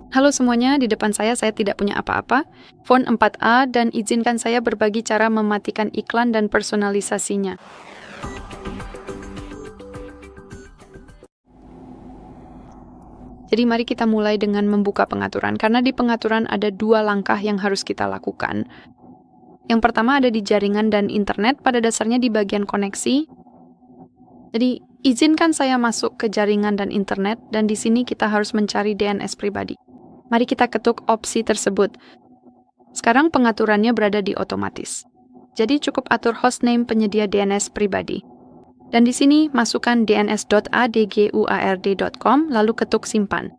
Halo semuanya, di depan saya tidak punya apa-apa, font 4A, dan izinkan saya berbagi cara mematikan iklan dan personalisasinya. Jadi mari kita mulai dengan membuka pengaturan, karena di pengaturan ada 2 langkah yang harus kita lakukan. Yang pertama ada di jaringan dan internet, pada dasarnya di bagian koneksi. Jadi izinkan saya masuk ke jaringan dan internet, dan di sini kita harus mencari DNS pribadi. Mari kita ketuk opsi tersebut. Sekarang pengaturannya berada di otomatis. Jadi cukup atur hostname penyedia DNS pribadi. Dan di sini masukkan dns.adguard.com lalu ketuk simpan.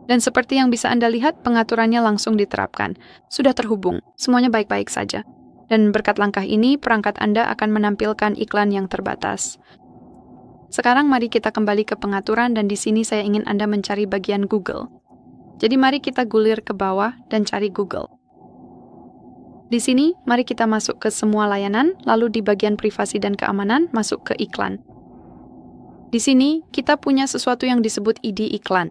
Dan seperti yang bisa Anda lihat, pengaturannya langsung diterapkan. Sudah terhubung, semuanya baik-baik saja. Dan berkat langkah ini, perangkat Anda akan menampilkan iklan yang terbatas. Sekarang mari kita kembali ke pengaturan dan di sini saya ingin Anda mencari bagian Google. Jadi mari kita gulir ke bawah dan cari Google. Di sini, mari kita masuk ke semua layanan, lalu di bagian privasi dan keamanan, masuk ke iklan. Di sini, kita punya sesuatu yang disebut ID iklan.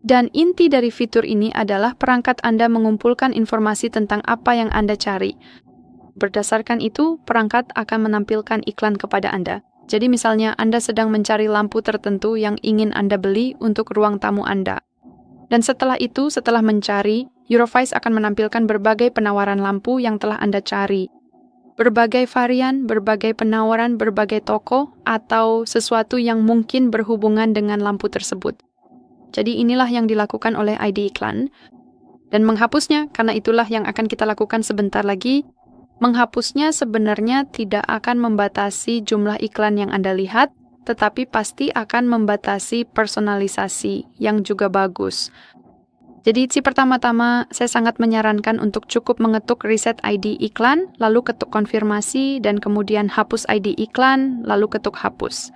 Dan inti dari fitur ini adalah perangkat Anda mengumpulkan informasi tentang apa yang Anda cari. Berdasarkan itu, perangkat akan menampilkan iklan kepada Anda. Jadi misalnya Anda sedang mencari lampu tertentu yang ingin Anda beli untuk ruang tamu Anda. Dan setelah itu, setelah mencari, Eurovice akan menampilkan berbagai penawaran lampu yang telah Anda cari. Berbagai varian, berbagai penawaran, berbagai toko, atau sesuatu yang mungkin berhubungan dengan lampu tersebut. Jadi inilah yang dilakukan oleh ID iklan. Dan menghapusnya, karena itulah yang akan kita lakukan sebentar lagi. Menghapusnya sebenarnya tidak akan membatasi jumlah iklan yang Anda lihat, tetapi pasti akan membatasi personalisasi yang juga bagus. Jadi pertama-tama saya sangat menyarankan untuk cukup mengetuk reset ID iklan, lalu ketuk konfirmasi, dan kemudian hapus ID iklan, lalu ketuk hapus.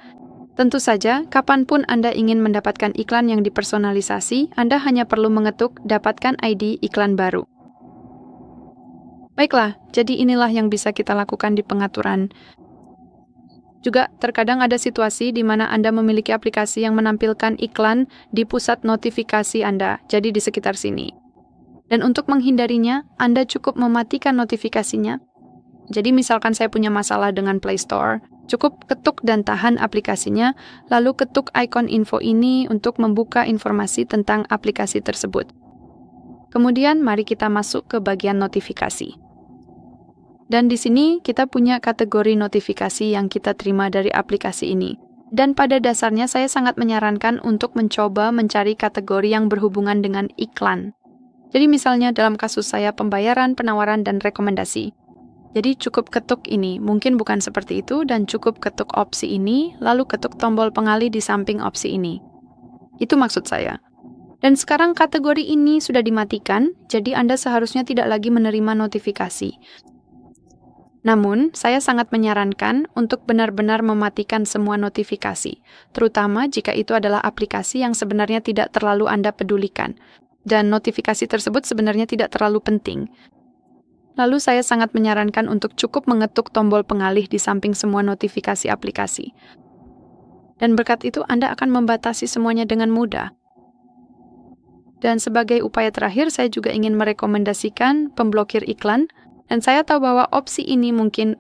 Tentu saja, kapanpun Anda ingin mendapatkan iklan yang dipersonalisasi, Anda hanya perlu mengetuk dapatkan ID iklan baru. Baiklah, jadi inilah yang bisa kita lakukan di pengaturan. Juga terkadang ada situasi di mana Anda memiliki aplikasi yang menampilkan iklan di pusat notifikasi Anda, jadi di sekitar sini. Dan untuk menghindarinya, Anda cukup mematikan notifikasinya. Jadi misalkan saya punya masalah dengan Play Store, cukup ketuk dan tahan aplikasinya, lalu ketuk ikon info ini untuk membuka informasi tentang aplikasi tersebut. Kemudian mari kita masuk ke bagian notifikasi. Dan di sini kita punya kategori notifikasi yang kita terima dari aplikasi ini. Dan pada dasarnya saya sangat menyarankan untuk mencoba mencari kategori yang berhubungan dengan iklan. Jadi misalnya dalam kasus saya pembayaran, penawaran, dan rekomendasi. Jadi cukup ketuk ini, mungkin bukan seperti itu, dan cukup ketuk opsi ini, lalu ketuk tombol pengalih di samping opsi ini. Itu maksud saya. Dan sekarang kategori ini sudah dimatikan, jadi Anda seharusnya tidak lagi menerima notifikasi. Namun, saya sangat menyarankan untuk benar-benar mematikan semua notifikasi, terutama jika itu adalah aplikasi yang sebenarnya tidak terlalu Anda pedulikan, dan notifikasi tersebut sebenarnya tidak terlalu penting. Lalu saya sangat menyarankan untuk cukup mengetuk tombol pengalih di samping semua notifikasi aplikasi. Dan berkat itu Anda akan membatasi semuanya dengan mudah. Dan sebagai upaya terakhir, saya juga ingin merekomendasikan pemblokir iklan. Dan saya tahu bahwa opsi ini mungkin,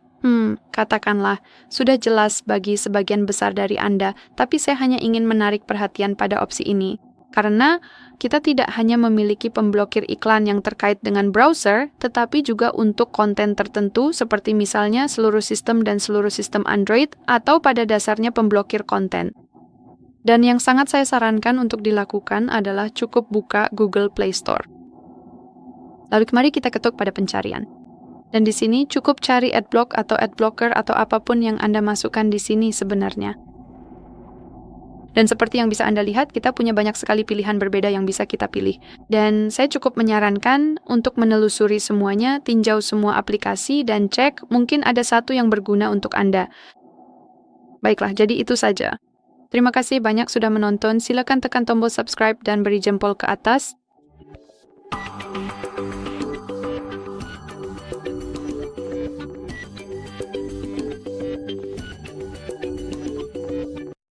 katakanlah, sudah jelas bagi sebagian besar dari Anda, tapi saya hanya ingin menarik perhatian pada opsi ini. Karena kita tidak hanya memiliki pemblokir iklan yang terkait dengan browser, tetapi juga untuk konten tertentu seperti misalnya seluruh sistem dan seluruh sistem Android, atau pada dasarnya pemblokir konten. Dan yang sangat saya sarankan untuk dilakukan adalah cukup buka Google Play Store. Lalu mari kita ketuk pada pencarian. Dan di sini cukup cari adblock atau adblocker atau apapun yang Anda masukkan di sini sebenarnya. Dan seperti yang bisa Anda lihat, kita punya banyak sekali pilihan berbeda yang bisa kita pilih. Dan saya cukup menyarankan untuk menelusuri semuanya, tinjau semua aplikasi, dan cek mungkin ada satu yang berguna untuk Anda. Baiklah, jadi itu saja. Terima kasih banyak sudah menonton. Silakan tekan tombol subscribe dan beri jempol ke atas.